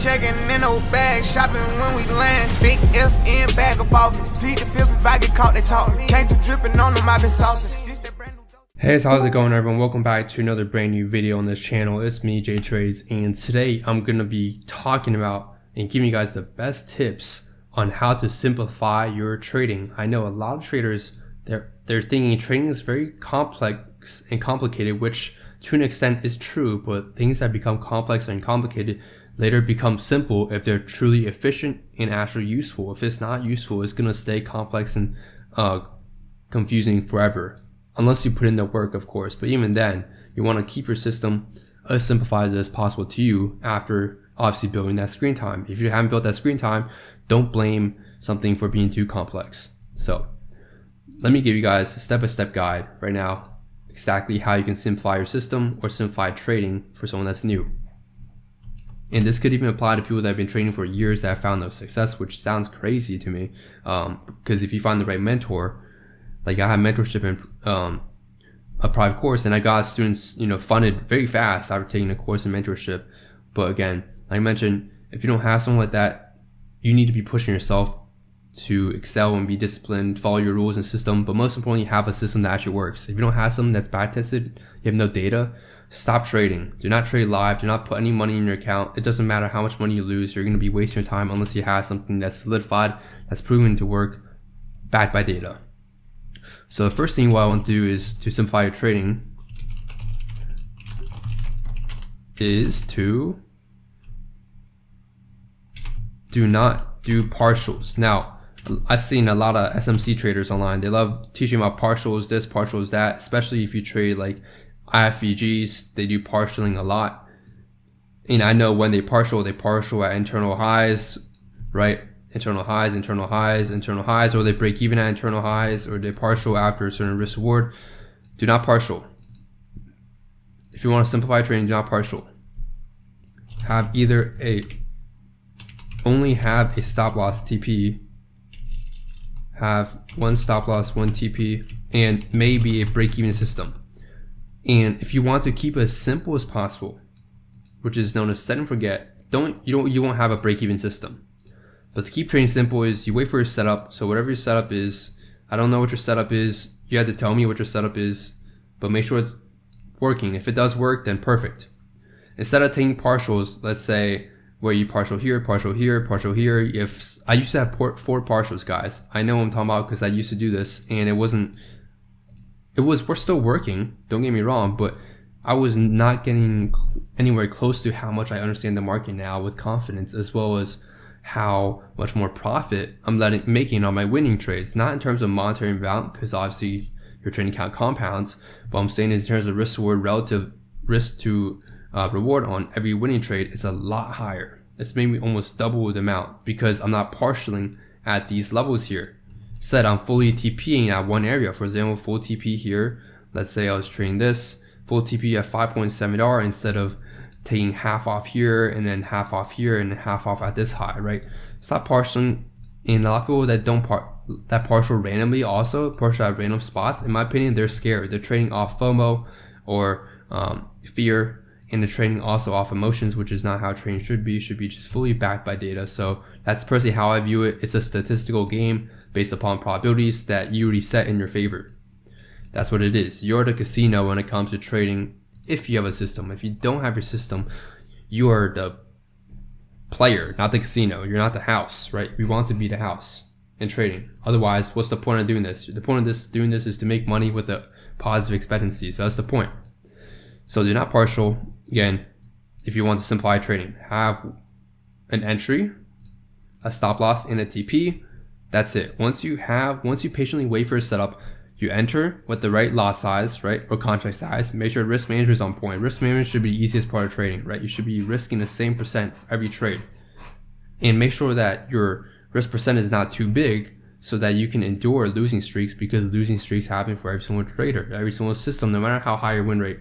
checking in no bag, shopping when we land. Big FN bag of ballin'. Plead the fifth if I get caught, they talk. Came through dripping on them, I been saucing. Hey, so how's it going, everyone? Welcome back to another brand new video on this channel. It's me, Jay Trades, and today I'm gonna be talking about and giving you guys the best tips on how to simplify your trading. I know a lot of traders, they're thinking trading is very complex and complicated, which to an extent is true, but things that become complex and complicated later become simple if they're truly efficient and actually useful. If it's not useful, it's gonna stay complex and confusing forever. Unless you put in the work, of course. But even then, you want to keep your system as simplified as possible to you after obviously building that screen time. If you haven't built that screen time, don't blame something for being too complex. So let me give you guys a step-by-step guide right now, exactly how you can simplify your system or simplify trading for someone that's new. And this could even apply to people that have been trading for years that have found no success, which sounds crazy to me. Because if you find the right mentor, like I have mentorship in a private course, and I got students, funded very fast after taking a course in mentorship. But again, like I mentioned, if you don't have someone like that, you need to be pushing yourself to excel and be disciplined, follow your rules and system. But most importantly, have a system that actually works. If you don't have something that's back tested, you have no data, stop trading. Do not trade live. Do not put any money in your account. It doesn't matter how much money you lose. You're going to be wasting your time unless you have something that's solidified, that's proven to work, backed by data. So the first thing what I want to do is to simplify your trading is to do not do partials. Now, I've seen a lot of SMC traders online. They love teaching about partials this, partials that, especially if you trade like IFVGs, they do partialing a lot. And I know when they partial at internal highs, right? Internal highs, or they break even at internal highs, or they partial after a certain risk reward. Do not partial. If you want to simplify trading, do not partial. Only have a stop loss TP, have one stop loss, one TP, and maybe a break even system. And if you want to keep it as simple as possible, which is known as set and forget, you won't have a break even system. But to keep trading simple is you wait for your setup. So whatever your setup is, I don't know what your setup is. You have to tell me what your setup is, but make sure it's working. If it does work, then perfect. Instead of taking partials, let's say where you partial here, partial here, partial here. If I used to have 4 partials, guys, I know what I'm talking about because I used to do this, and we're still working. Don't get me wrong, but I was not getting anywhere close to how much I understand the market now with confidence, as well as how much more profit I'm making on my winning trades. Not in terms of monetary amount, because obviously your trading account compounds, but I'm saying is in terms of risk reward, relative risk to reward on every winning trade is a lot higher. It's maybe almost double the amount because I'm not partialing at these levels here. Instead, I'm fully TPing at one area. For example, full TP here. Let's say I was trading this full TP at $5.7 instead of taking half off here and then half off here and half off at this high, right? Stop partialing. And a lot of people that don't partial randomly, also partial at random spots, in my opinion, they're scared. They're trading off FOMO or fear, and they're trading also off emotions, which is not how trading should be. It should be just fully backed by data. So that's personally how I view it. It's a statistical game based upon probabilities that you already set in your favor. That's what it is. You're the casino when it comes to trading. If you have a system. If you don't have your system, you are the player, not the casino. You're not the house, right? We want to be the house in trading. Otherwise, what's the point of doing this? The point of doing this is to make money with a positive expectancy. So that's the point. So do not partial. Again, if you want to simplify trading, have an entry, a stop loss, and a TP. That's it. Once you patiently wait for a setup, you enter with the right lot size, right, or contract size. Make sure risk management is on point. Risk management should be the easiest part of trading, right? You should be risking the same percent for every trade. And make sure that your risk percent is not too big so that you can endure losing streaks, because losing streaks happen for every single trader, every single system. No matter how high your win rate,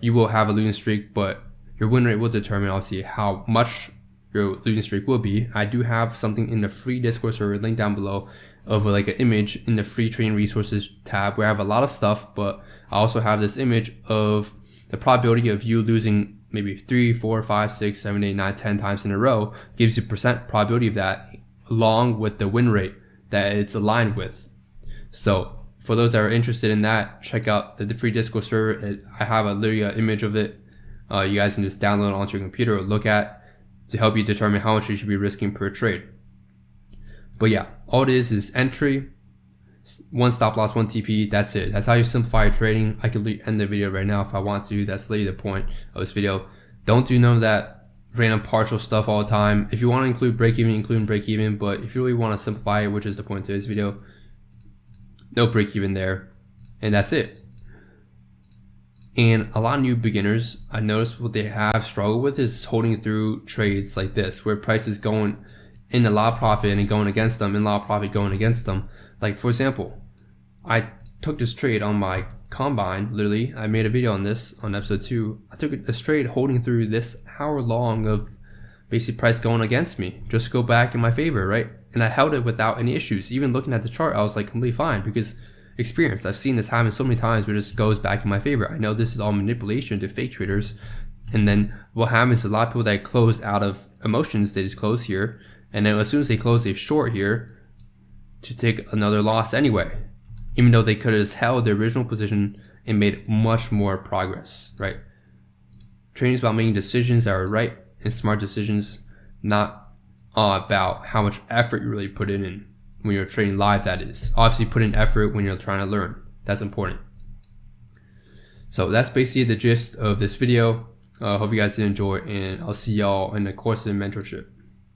you will have a losing streak, but your win rate will determine obviously how much your losing streak will be. I do have something in the free Discord server, link down below, of like an image in the free trading resources tab where I have a lot of stuff, but I also have this image of the probability of you losing maybe 3, 4, 5, 6, 7, 8, 9, 10 times in a row, gives you percent probability of that along with the win rate that it's aligned with. So for those that are interested in that, check out the free Discord server. I have literally an image of it. You guys can just download it onto your computer or look at to help you determine how much you should be risking per trade. But yeah, all it is entry, 1 stop loss, 1 TP. That's it. That's how you simplify your trading. I could end the video right now if I want to. That's literally the point of this video. Don't do none of that random partial stuff all the time. If you want to include break even, include break even. But if you really want to simplify it, which is the point of this video, no break even there, and that's it. And a lot of new beginners, I noticed what they have struggled with is holding through trades like this, where price is going in a lot of profit and going against them, and a lot of profit going against them. Like for example, I took this trade on my combine. Literally, I made a video on this on episode 2. I took this trade holding through this hour long of basically price going against me, just go back in my favor, right? And I held it without any issues. Even looking at the chart, I was like completely fine because experience. I've seen this happen so many times where it just goes back in my favor. I know this is all manipulation to fake traders. And then what happens, a lot of people that close out of emotions, they just close here. And then as soon as they close, they short here to take another loss anyway. Even though they could have just held their original position and made much more progress, right? Trading is about making decisions that are right and smart decisions, not about how much effort you really put in when you're trading live, that is. Obviously put in effort when you're trying to learn. That's important. So that's basically the gist of this video. Hope you guys did enjoy, and I'll see y'all in the course of mentorship.